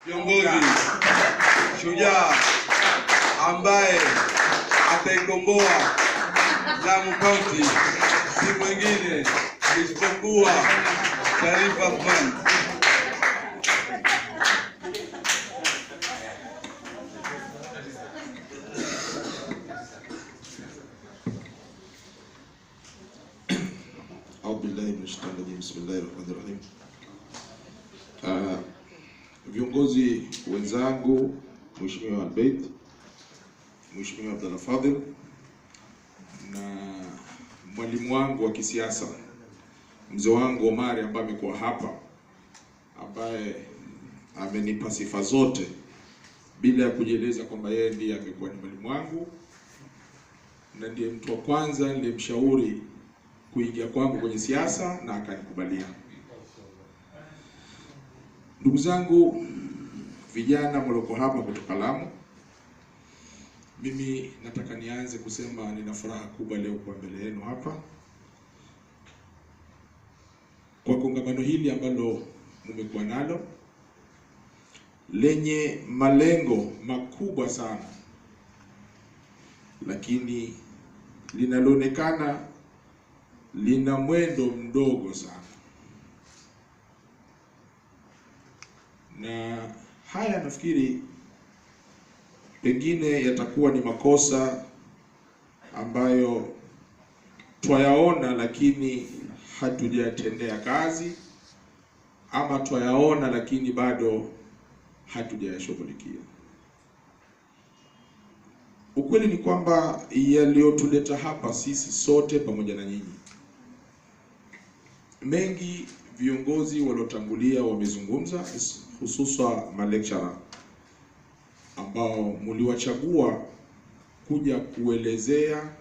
kiongozi shujaa ambaye ataikomboa Lamu County si mwingine isipokuwa Sharif Athman. Bismillahirrahmanirrahim. Viongozi wenzangu, Mheshimiwa Albeid, Mheshimiwa Abdalla Fadhil na mwalimu wangu wa kisiasa mzee wangu Omari ambaye amekuwa hapa, ambaye amenipa sifa zote bila ya kujieleza kwamba yeye ndiye amekuwa ni mwalimu wangu na ndiye mtu wa kwanza nilimshauri kuingia kwangu kwenye siasa na akanikubalia. Ndugu zangu vijana mloko hapa kutoka Lamu, mimi nataka nianze kusema nina furaha kubwa leo kwa mbele yenu hapa kwa kongamano hili ambalo mmekuwa nalo lenye malengo makubwa sana, lakini linaloonekana lina mwendo mdogo sana. Na haya nafikiri pengine yatakuwa ni makosa ambayo twayaona lakini hatujayatendea kazi, ama twayaona lakini bado hatujayashughulikia. Ukweli ni kwamba yaliyotuleta hapa sisi sote pamoja na nyinyi, mengi viongozi waliotangulia wamezungumza, hususa malecturer ambao mliwachagua kuja kuelezea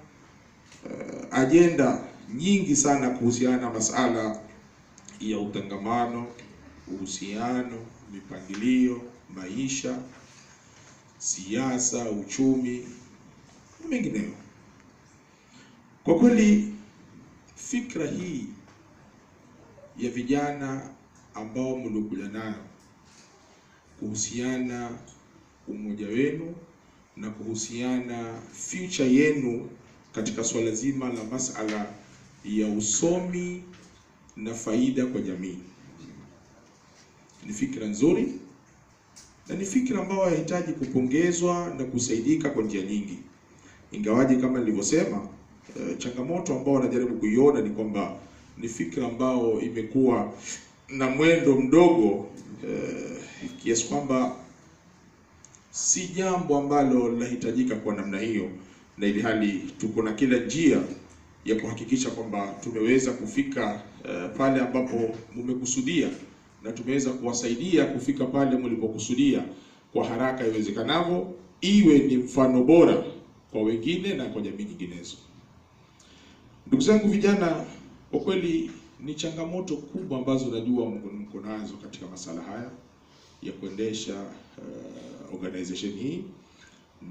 ajenda nyingi sana kuhusiana na masala ya utangamano, uhusiano, mipangilio, maisha, siasa, uchumi na mengineyo. Kwa kweli fikra hii ya vijana ambao mliokuja nayo kuhusiana umoja wenu na kuhusiana future yenu katika swala zima la masala ya usomi na faida kwa jamii ni fikra nzuri na ni fikra ambayo inahitaji kupongezwa na kusaidika kwa njia nyingi. Ingawaje kama nilivyosema, changamoto ambao wanajaribu kuiona ni kwamba ni fikra ambao imekuwa na mwendo mdogo, kiasi kwamba si jambo ambalo linahitajika kwa namna hiyo, na ili hali tuko na kila njia ya kuhakikisha kwamba tumeweza kufika pale ambapo mmekusudia na tumeweza kuwasaidia kufika pale mlipokusudia kwa haraka iwezekanavyo, iwe ni mfano bora kwa wengine na kwa jamii nyinginezo. Ndugu zangu vijana, kwa kweli ni changamoto kubwa ambazo najua mko nazo katika masala haya ya kuendesha organization hii,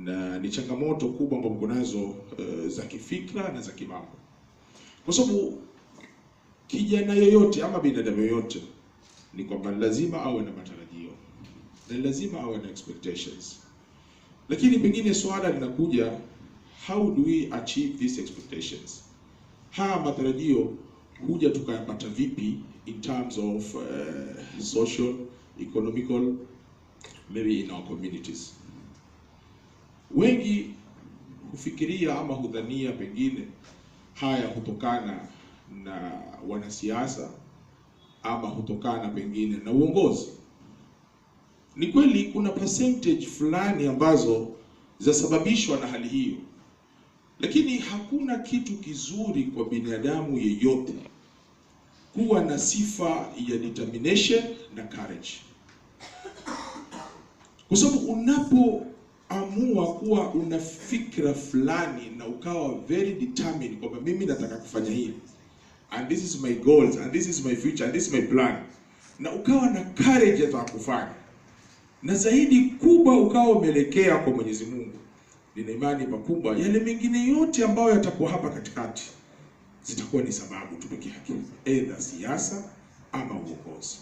na ni changamoto kubwa ambazo mko nazo za kifikra na za kimambo, kwa sababu kijana yoyote ama binadamu yoyote ni kwamba lazima awe na matarajio na lazima awe na expectations, lakini pengine swala linakuja, how do we achieve these expectations? Haya matarajio huja tukayapata vipi in terms of social, economical, maybe in our communities. Wengi hufikiria ama hudhania pengine haya hutokana na wanasiasa ama hutokana pengine na uongozi. Ni kweli kuna percentage fulani ambazo zasababishwa na hali hiyo, lakini hakuna kitu kizuri kwa binadamu yeyote kuwa na sifa ya determination na courage. Kwa sababu unapoamua kuwa una fikra fulani na ukawa very determined kwamba mimi nataka kufanya hivi, and this is my goals, and this is my future, and this is my plan, na ukawa na courage ya kufanya, na zaidi kubwa ukawa umeelekea kwa Mwenyezi Mungu, nina imani pakubwa yale mengine yote ambayo yatakuwa hapa katikati zitakuwa ni sababu tu pekee yake, either siasa ama uongozi.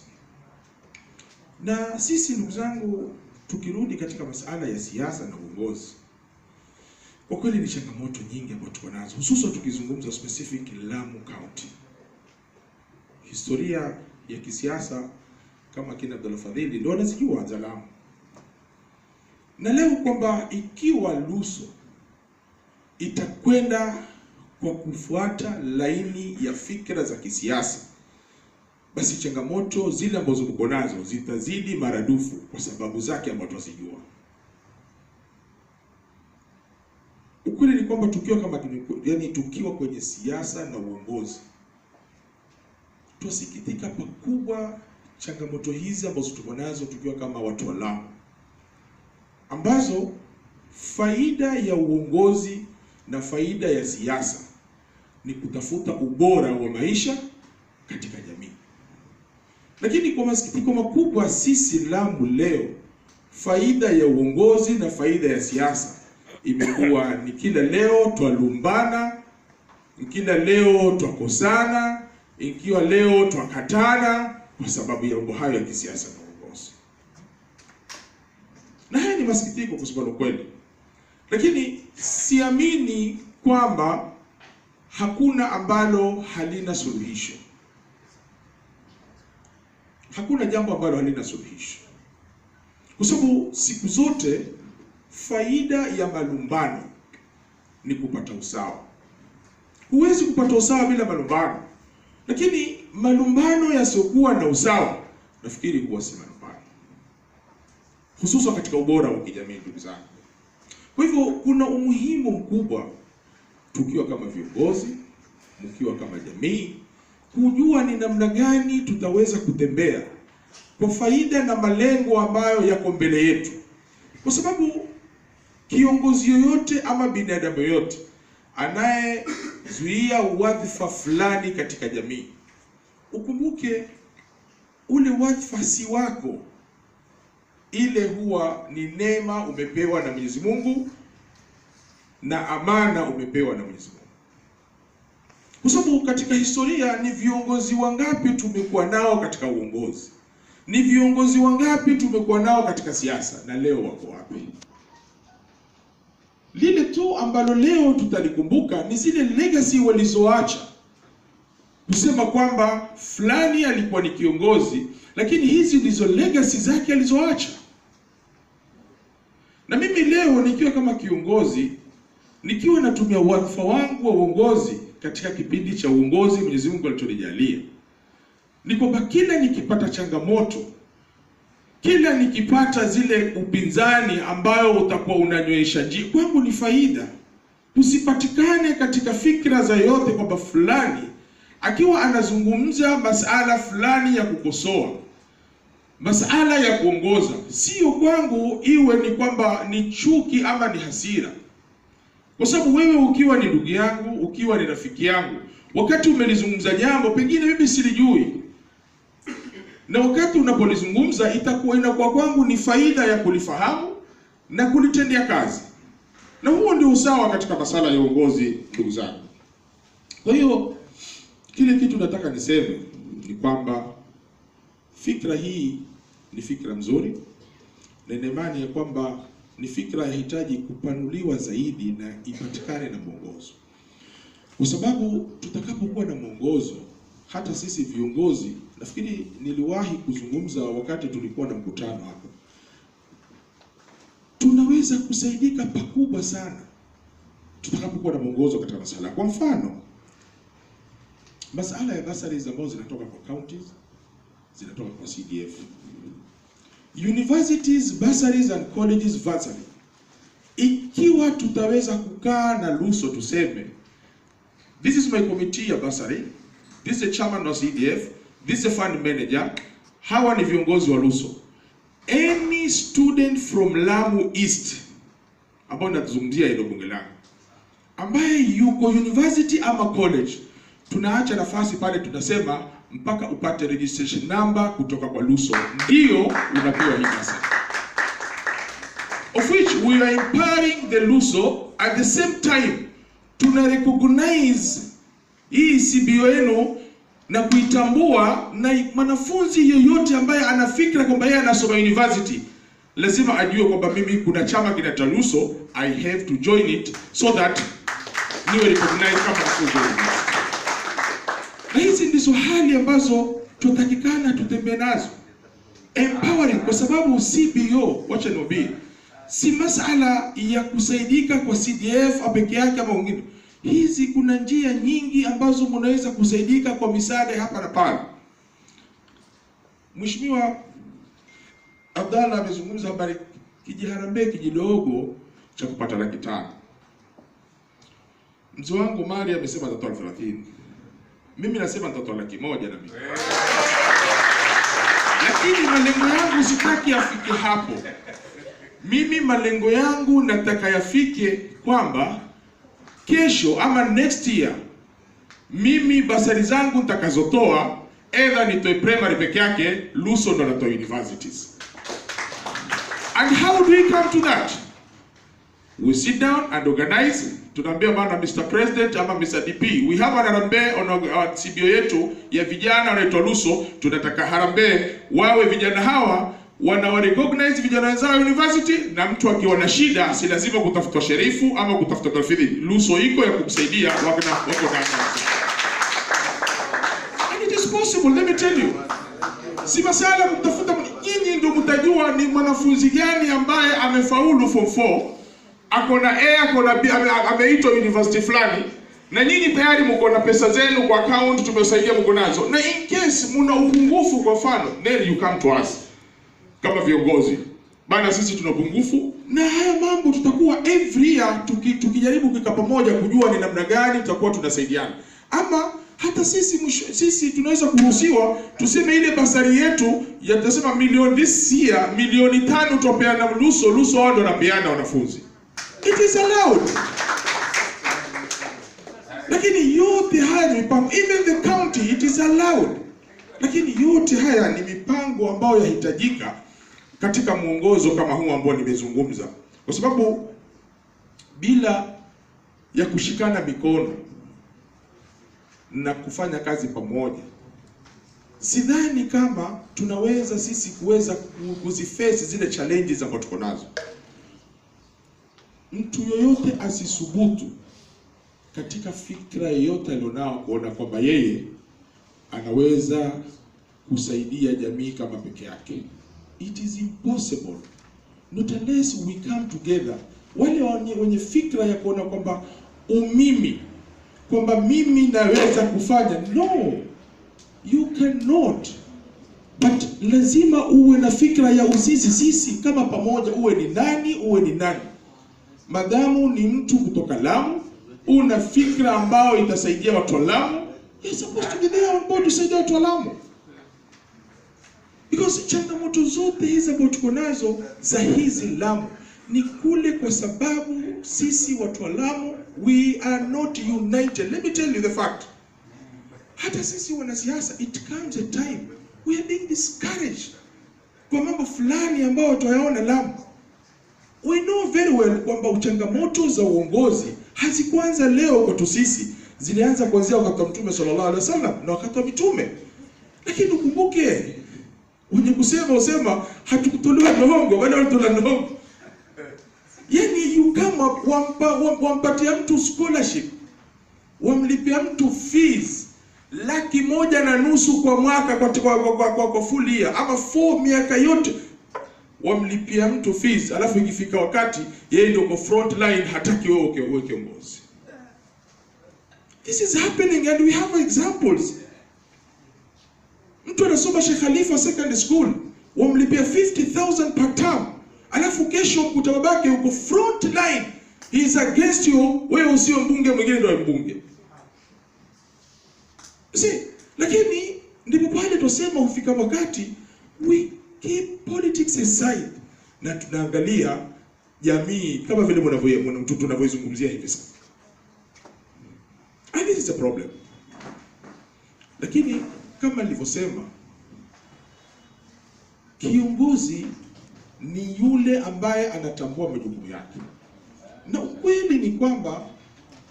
Na sisi ndugu zangu, tukirudi katika masuala ya siasa na uongozi, kwa kweli ni changamoto nyingi ambazo tuko nazo, hususan tukizungumza specific Lamu County. Historia ya kisiasa kama kina Abdalla Fadhili ndio wanazijua za Lamu. Na leo kwamba ikiwa Luso itakwenda kwa kufuata laini ya fikra za kisiasa, basi changamoto zile ambazo tuko nazo zitazidi maradufu kwa sababu zake ambazo tunazijua. Ukweli ni kwamba tukiwa kwenye siasa na uongozi, tusikitika pakubwa changamoto hizi ambazo tuko nazo tukiwa kama watu wa Lamu, ambazo faida ya uongozi na faida ya siasa ni kutafuta ubora wa maisha katika jamii. Lakini kwa masikitiko makubwa, sisi Lamu leo, faida ya uongozi na faida ya siasa imekuwa ni kila leo twalumbana, kila leo twakosana, ikiwa leo twakatana kwa sababu ya mambo hayo ya kisiasa na uongozi. Na haya ni masikitiko kwa sababu kweli. Lakini siamini kwamba hakuna ambalo halina suluhisho. Hakuna jambo ambalo halina suluhisho. Kwa sababu siku zote faida ya malumbano ni kupata usawa. Huwezi kupata usawa bila malumbano. Lakini malumbano yasiokuwa na usawa, nafikiri huwa si malumbano, hususan katika ubora wa kijamii, ndugu zangu. Kwa hivyo kuna umuhimu mkubwa tukiwa kama viongozi, mkiwa kama jamii, kujua ni namna gani tutaweza kutembea kwa faida na malengo ambayo yako mbele yetu. Kwa sababu kiongozi yoyote ama binadamu yoyote anayezuia wadhifa fulani katika jamii, ukumbuke ule wadhifa si wako. Ile huwa ni neema umepewa na Mwenyezi Mungu na amana umepewa na Mwenyezi Mungu. Kwa sababu katika historia ni viongozi wangapi tumekuwa nao katika uongozi? Ni viongozi wangapi tumekuwa nao katika siasa, na leo wako wapi? Lile tu ambalo leo tutalikumbuka ni zile legacy walizoacha. Kusema kwamba fulani alikuwa ni kiongozi, lakini hizi ndizo legacy zake alizoacha. Na mimi leo nikiwa kama kiongozi, nikiwa natumia wadhifa wangu wa uongozi katika kipindi cha uongozi Mwenyezi Mungu alichonijalia, ni kwamba kila nikipata changamoto, kila nikipata zile upinzani ambayo utakuwa unanywesha njia, kwangu ni faida. Usipatikane katika fikra za yote kwamba fulani akiwa anazungumza masala fulani ya kukosoa, masala ya kuongoza, sio kwangu iwe ni kwamba ni chuki ama ni hasira. Kwa sababu wewe ukiwa ni ndugu yangu, ukiwa ni rafiki yangu, wakati umelizungumza jambo pengine mimi silijui, na wakati unapolizungumza inakuwa kwangu ni faida ya kulifahamu na kulitendea kazi. Na huo ndio usawa katika masala ya uongozi, ndugu zangu. Kwa hiyo kile kitu nataka niseme ni kwamba fikra hii ni fikra mzuri, na imani ya kwamba ni fikra yahitaji kupanuliwa zaidi na ipatikane na mwongozo. Kwa sababu tutakapokuwa na mwongozo, hata sisi viongozi, nafikiri niliwahi kuzungumza wakati tulikuwa na mkutano hapo, tunaweza kusaidika pakubwa sana tutakapokuwa na mwongozo katika masala. Kwa mfano, masala ya bursaries ambazo zinatoka kwa counties, zinatoka kwa CDF. Universities bursaries and colleges bursary. Ikiwa tutaweza kukaa na Luso tuseme, this is my committee ya bursary, this is the chairman of CDF, this is the fund manager, hawa ni viongozi wa Luso. Any student from Lamu East, ambao natuzungumzia hilo bunge langu, ambaye yuko university ama college, tunaacha nafasi pale, tunasema mpaka upate registration number kutoka kwa Luso ndio unapewa hii pesa. Of which we are empowering the Luso, at the same time tuna recognize hii CBO yenu na kuitambua, na mwanafunzi yeyote ambaye anafikira kwamba yeye anasoma university lazima ajue kwamba mimi kuna chama kinaitwa LUSO, I have to join it so that niwe recognized kama msomi. Na hizi ndizo hali ambazo tutakikana tutembee nazo. Empowering, kwa sababu CBO, wacha niwaambie, si masala ya kusaidika kwa CDF peke yake ama wengine. Hizi kuna njia nyingi ambazo mnaweza kusaidika kwa misaada hapa na pale. Mheshimiwa Abdalla amezungumza habari kijiharambee kijidogo cha kupata 500,000. Mzee wangu Mari amesema atatoa 30,000. Mimi nasema nitatoa 100,000 na mimi. Lakini malengo yangu sitaki afike hapo. Mimi malengo yangu nataka yafike kwamba kesho ama next year mimi basari zangu nitakazotoa either nitoe primary peke yake, LUSO ndo natoa universities. And how do we come to that? We sit down and organize. Tunaambia bana Mr. President ama Mr. DP, we have an harambee on our CBO yetu ya vijana wanaitwa LUSO. Tunataka harambee wawe vijana hawa wana recognize vijana wenzao university, na mtu akiwa na shida si lazima kutafuta sherifu ama kutafuta tafidhi. LUSO iko ya kumsaidia wako ndani. And it is possible, let me tell you. Si masala kutafuta, nyinyi ndio mtajua ni mwanafunzi gani ambaye amefaulu form 4, ako na A, ako na B, ameitwa university fulani, na nyinyi tayari mko na pesa zenu kwa account, tumesaidia mko nazo. Na in case mna upungufu, kwa mfano, then you come to us kama viongozi. Bana sisi tuna upungufu, na haya mambo tutakuwa every year tukijaribu kukaa pamoja kujua ni namna gani tutakuwa tunasaidiana. Ama hata sisi tunaweza kuruhusiwa tuseme ile basari yetu ya tutasema milioni this year, milioni 5 tupeana LUSO wao ndio wanapeana wanafunzi. It is allowed. Lakini yote haya ni mipango, even the county it is allowed. Lakini yote haya ni mipango ambayo yahitajika katika mwongozo kama huu ambao nimezungumza. Kwa sababu bila ya kushikana mikono na kufanya kazi pamoja, sidhani kama tunaweza sisi kuweza kuziface zile challenges ambazo tuko nazo. Mtu yoyote asisubutu katika fikra yoyote alionao kuona kwamba yeye anaweza kusaidia jamii kama peke yake. It is impossible. Not unless we come together. Wale wenye fikra ya kuona kwamba kwamba mimi naweza kufanya, no, you cannot. But lazima uwe na fikra ya sisi kama pamoja, uwe ni nani. Madamu ni mtu kutoka Lamu, una fikra ambao itasaidia watu wa Lamu, you're supposed to be there on board kusaidia watu wa Lamu. Because changamoto zote hizi ambazo tuko nazo za hizi Lamu ni kule kwa sababu sisi watu wa Lamu we are not united. Let me tell you the fact. Hata sisi wanasiasa, it comes a time we are being discouraged kwa mambo fulani ambao tunayaona Lamu. We know very well kwamba changamoto za uongozi hazikuanza leo kwetu sisi, zilianza kuanzia wakati wa Mtume sallallahu alaihi wasallam na wakati wa mitume. Lakini ukumbuke, wenye usema hatukutolewa ndongo, wala watola ndongo. Yani you come up, wampatia mtu scholarship, wamlipia mtu fees 1,500,000 kwa mwaka kwa full year, ama 4 miaka yote wamlipia mtu fees, alafu ikifika wakati yeye ndio kwa front line, hataki wewe kiongozi. This is happening and we have examples. Mtu anasoma Sheikh Khalifa Secondary School, wamlipia 50,000 per term, alafu kesho mkuta babake uko front line, he is against you, wewe usio mbunge, mwingine ndio mbunge. Lakini ndipo pale tusema ufika wakati we keep politics aside na tunaangalia jamii kama vile tunavyozungumzia hivi sasa. I think it's a problem. Lakini kama nilivyosema, kiongozi ni yule ambaye anatambua majukumu yake. Na ukweli ni kwamba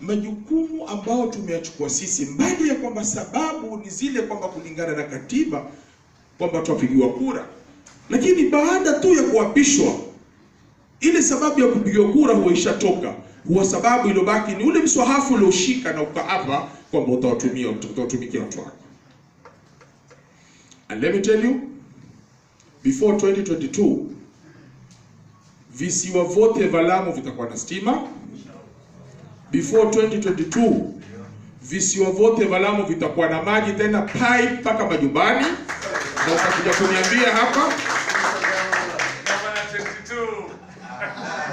majukumu ambayo tumeyachukua sisi, mbali ya kwamba sababu ni zile kwamba kulingana na katiba kwamba tuwapigiwa kura, lakini baada tu ya kuapishwa ile sababu ya kupigiwa kura huwa ishatoka. Huwa sababu iliyobaki ni ule mswahafu ulioshika na ukaapa kwamba utawatumikia watu wako. And let me tell you, before 2022 visiwa vyote vya Lamu vitakuwa na stima. Before 2022 visiwa vyote vya Lamu vitakuwa na maji, tena pipe mpaka majumbani. Na utakuja kuniambia hapa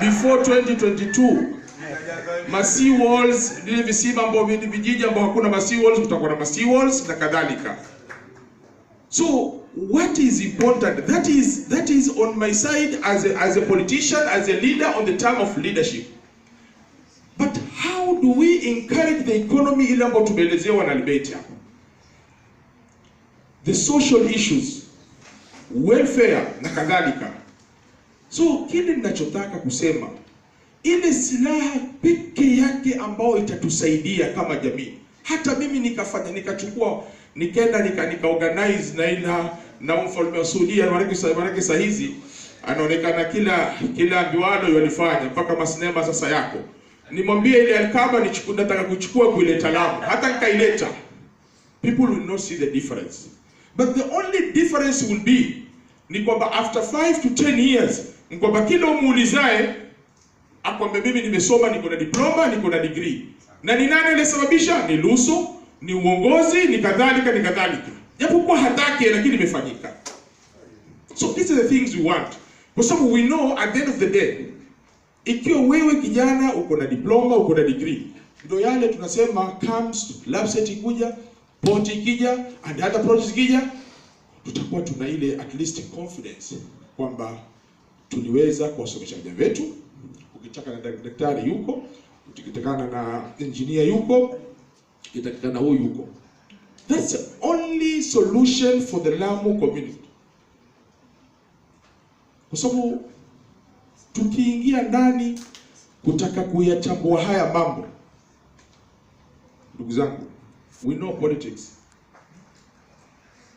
before 2022 sea walls, vile visima ambao vijiji ambao hakuna sea walls kutakuwa na sea walls na kadhalika. So what is important, that is on my side as a politician, as a leader on the term of leadership. But how do we encourage the economy ile ambayo tumeelezewa na Libeti hapa? The social issues, welfare na kadhalika. So kile ninachotaka kusema, ile silaha peke yake ambayo itatusaidia kama jamii. Hata mimi nikaenda nika-organize na mfalme wa Saudi Arabia saa hizi anaonekana kila mbiwano walifanya mpaka masinema sasa yako. Nimwambie ile Al-Kaaba nataka kuchukua kuileta Lamu, hata nikaileta, people will not see the difference. But the only difference will be ni kwamba after 5 to 10 years ni kwamba kila umuulizae akwambia mimi nimesoma, niko na diploma, niko na degree. Na ni nani aliyesababisha? Ni luso, ni uongozi, ni kadhalika. Japokuwa hataki lakini imefanyika. So these are the things we want. Kwa sababu we know at the end of the day, ikiwa wewe kijana uko na diploma, uko na degree, ndio yale tunasema comes LAPSSET ikuja, port ikija, and other projects ikija, tutakuwa tuna ile at least confidence kwamba tuliweza kuwasomesha vijana wetu. Ukitaka na daktari yuko, ukitakana na engineer yuko, ukitakana na huyu yuko. That's the only solution for the Lamu community. Kwa sababu tukiingia ndani kutaka kuyachambua haya mambo, ndugu zangu, we know politics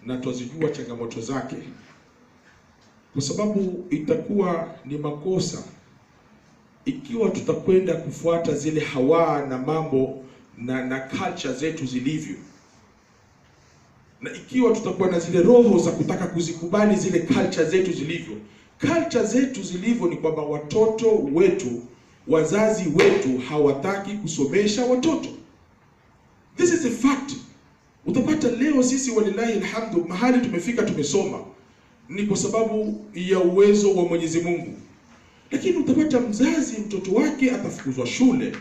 na tuzijua changamoto zake, kwa sababu itakuwa ni makosa ikiwa tutakwenda kufuata zile hawa na mambo na culture zetu zilivyo, na ikiwa tutakuwa na zile roho za kutaka kuzikubali zile culture zetu zilivyo. Culture zetu zilivyo ni kwamba watoto wetu, wazazi wetu hawataki kusomesha watoto. This is a fact. Utapata leo sisi walilahi alhamdu mahali tumefika, tumesoma ni kwa sababu ya uwezo wa Mwenyezi Mungu. Lakini utapata mzazi mtoto wake atafukuzwa shule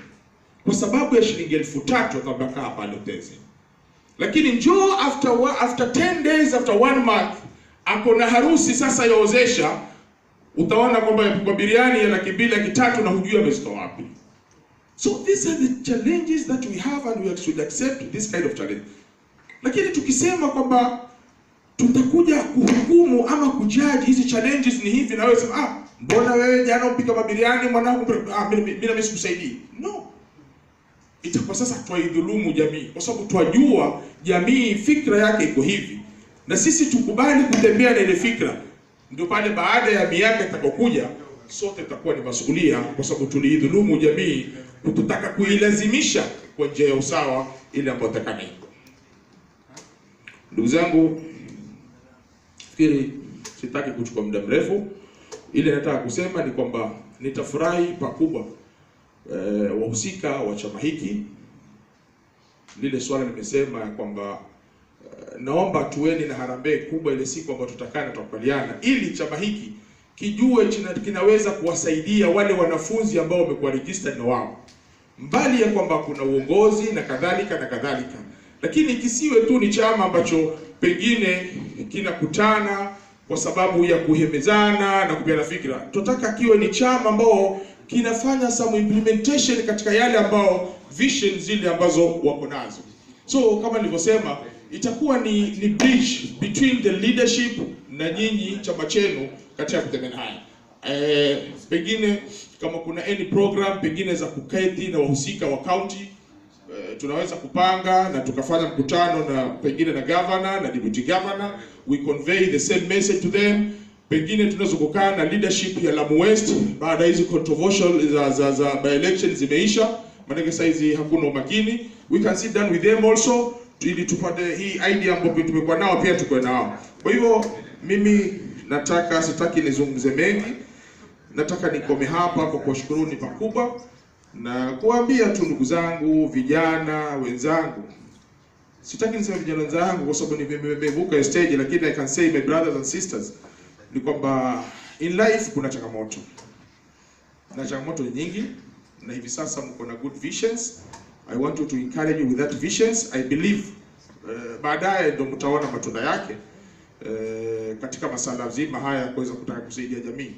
kwa sababu ya shilingi 3,000 atabaka hapa Lotezi. Lakini njoo after 10 days, after 1 month, ako na harusi sasa yaozesha, utaona kwamba yapigwa biriani ya 200,000, 300,000 na hujui amezitoa wapi. So these are the challenges that we have, and we should accept this kind of challenge. Lakini tukisema kwamba tutakuja kuhukumu ama kujaji hizi challenges ni hivi, na wewe sema mbona wewe jana upika mabiriani mwanangu mimi sikusaidii. No. Itakuwa sasa tuidhulumu jamii, kwa sababu twajua jamii fikra yake iko hivi, na sisi tukubali kutembea na ile fikra. Ndio pale baada ya miaka itakokuja sote tutakuwa ni masuhulia, kwa sababu tuliidhulumu jamii kututaka kuilazimisha kwa njia ya usawa ile ambayo takana iko. Ndugu zangu, fikiri sitaki kuchukua muda mrefu. Ile nataka kusema ni kwamba nitafurahi pakubwa wahusika wa chama hiki. Lile swala nimesema kwamba naomba tuweni na harambee kubwa ile siku ambayo tutakana tukubaliana, ili chama hiki kijue kinaweza kuwasaidia wale wanafunzi ambao wamekuwa registered na wao, mbali ya kwamba kuna uongozi na kadhalika. Lakini kisiwe tu ni chama ambacho pengine kinakutana kwa sababu ya kuhemezana na kupeana fikra. Tunataka kiwe ni chama ambao kinafanya some implementation katika yale ambao vision zile ambazo wako nazo. So kama nilivyosema, itakuwa ni bridge between the leadership na nyinyi chama chenu katika kutembea haya. Pengine kama kuna any program pengine za kuketi na wahusika wa county tunaweza kupanga na tukafanya mkutano na pengine na governor na deputy governor, we convey the same message to them. Pengine tunaweza kukaa na leadership ya Lamu West baada hizi controversial za by election zimeisha, maana saizi hakuna umakini. We can sit down with them also ili tupate hii idea ambayo tumekuwa nao pia tuko nao. Kwa hivyo mimi sitaki nizungumze mengi. Nataka nikome hapa kwa kuwashukuruni pakubwa na kuambia tu ndugu zangu, vijana wenzangu. Sitaki niseme vijana wenzangu kwa sababu nimevuka stage, lakini I can say my brothers and sisters, ni kwamba in life kuna changamoto. Na changamoto nyingi, na hivi sasa mko na good visions. I want you to encourage you with that visions. I believe baadaye ndio mtaona matunda yake katika masala zima haya kuweza kutaka kusaidia jamii.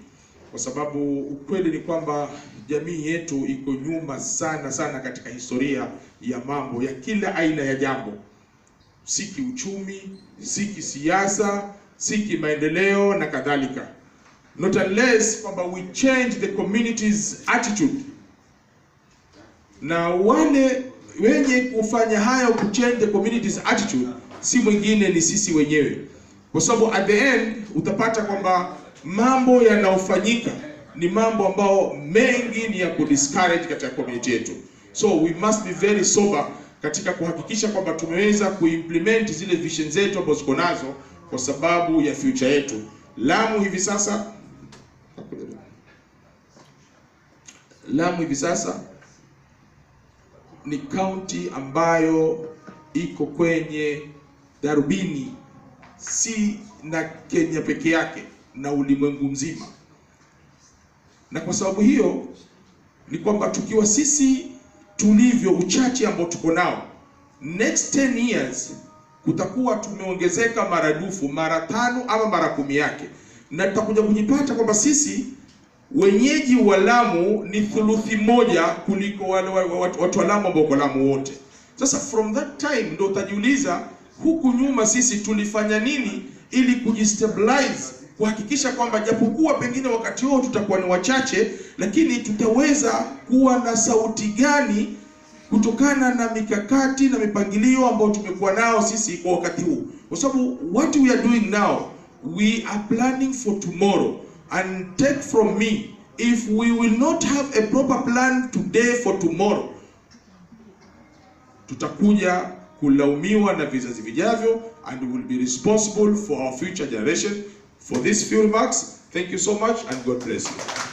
Kwa sababu ukweli ni kwamba jamii yetu iko nyuma sana katika historia ya mambo ya kila aina ya jambo. Si kiuchumi, si kisiasa, si kimaendeleo na kadhalika. Not unless kwamba we change the community's attitude. Na wale wenye kufanya hayo, kuchange the community's attitude, si mwingine ni sisi wenyewe. Kwa sababu at the end utapata kwamba mambo yanayofanyika ni mambo ambao mengi ni ya kudiscourage katika community yetu. So we must be very sober katika kuhakikisha kwamba tumeweza kuimplement zile vision zetu ambazo ziko nazo kwa sababu ya future yetu. Lamu hivi sasa ni county ambayo iko kwenye darubini, si na Kenya peke yake na ulimwengu mzima. Na kwa sababu hiyo ni kwamba tukiwa sisi tulivyo, uchache ambao tuko nao, next 10 years kutakuwa tumeongezeka maradufu, mara 5 ama mara 10 yake. Na tutakuja kujipata kwamba sisi wenyeji wa Lamu ni thuluthi moja kuliko wale watu wa Lamu ambao kwa Lamu wote. Sasa from that time ndio utajiuliza huku nyuma sisi tulifanya nini ili kujistabilize, kuhakikisha kwamba japokuwa pengine wakati huo tutakuwa ni wachache, lakini tutaweza kuwa na sauti gani kutokana na mikakati na mipangilio ambayo tumekuwa nao sisi kwa wakati huu. Kwa sababu what we are doing now, we are planning for tomorrow. And take from me, if we will not have a proper plan today for tomorrow, tutakuja kulaumiwa na vizazi vijavyo, and we will be responsible for our future generation. For these few remarks, thank you so much and God bless you.